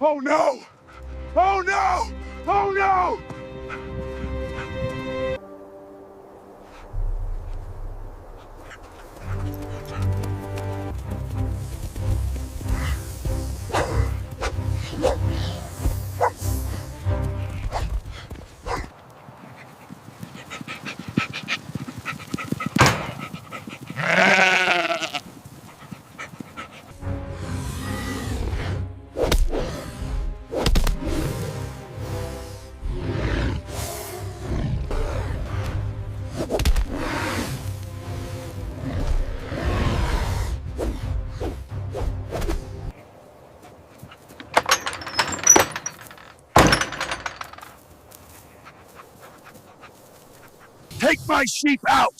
Oh no! Oh no! Oh no! Take my sheep out!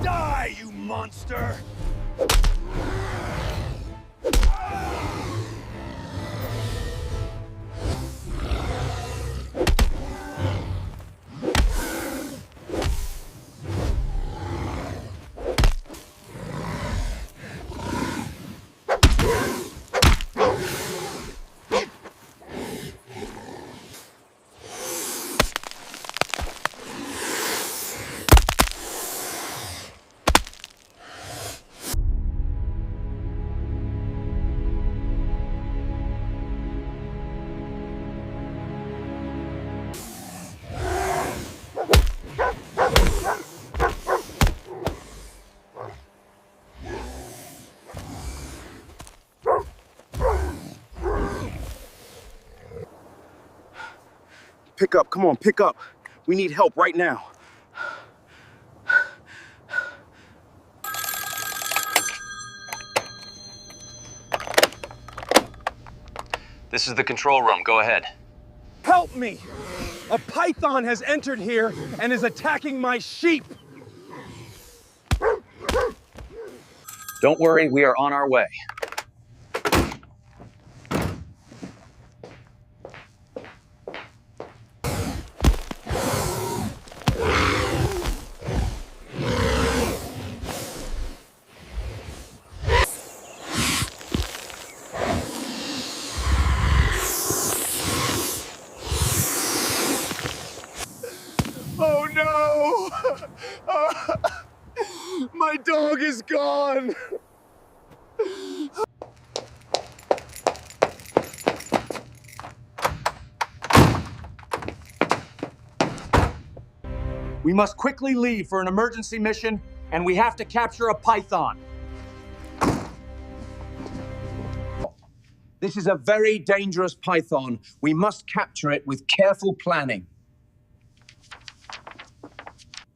Die, you monster! Pick up, come on, pick up. We need help right now. This is the control room. Go ahead. Help me! A python has entered here and is attacking my sheep. Don't worry, we are on our way. Oh no! My dog is gone! We must quickly leave for an emergency mission, and we have to capture a python. This is a very dangerous python. We must capture it with careful planning.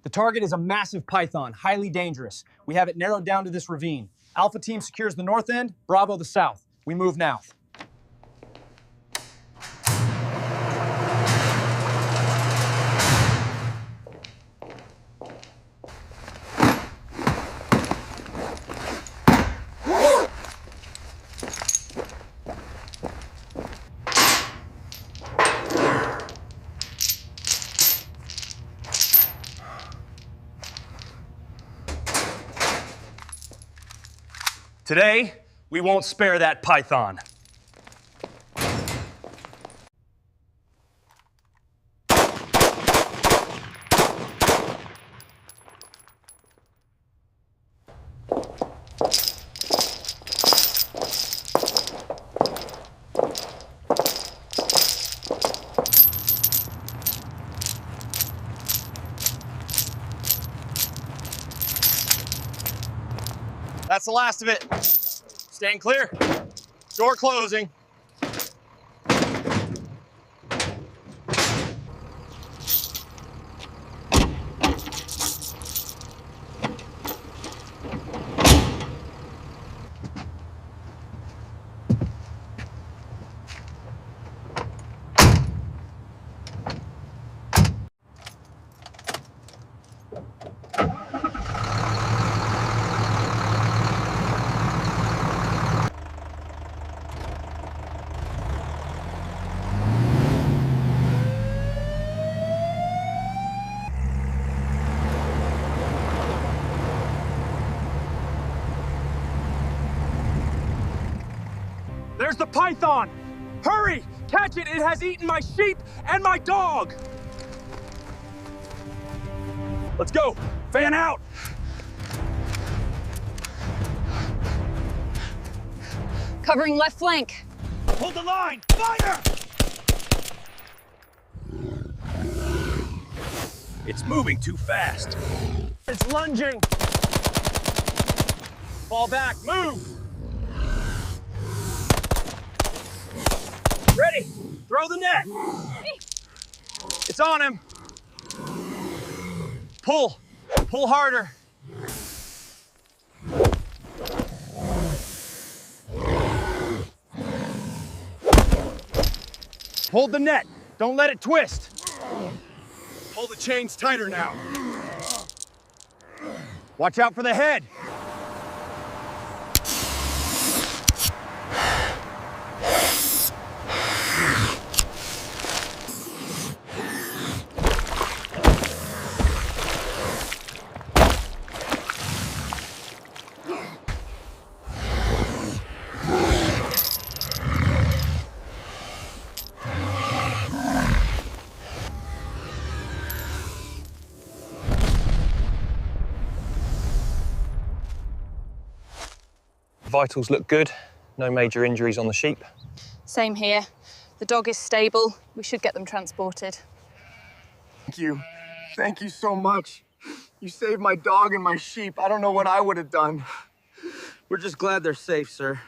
The target is a massive python, highly dangerous. We have it narrowed down to this ravine. Alpha team secures the north end, Bravo the south. We move now. Today, we won't spare that python. That's the last of it. Staying clear. Door closing. There's the python! Hurry! Catch it! It has eaten my sheep and my dog! Let's go! Fan out! Covering left flank. Hold the line! Fire! It's moving too fast. It's lunging. Fall back, move! Ready! Throw the net! It's on him! Pull! Pull harder! Hold the net! Don't let it twist! Pull the chains tighter now. Watch out for the head! Vitals look good. No major injuries on the sheep. Same here. The dog is stable. We should get them transported. Thank you. Thank you so much. You saved my dog and my sheep. I don't know what I would have done. We're just glad they're safe, sir.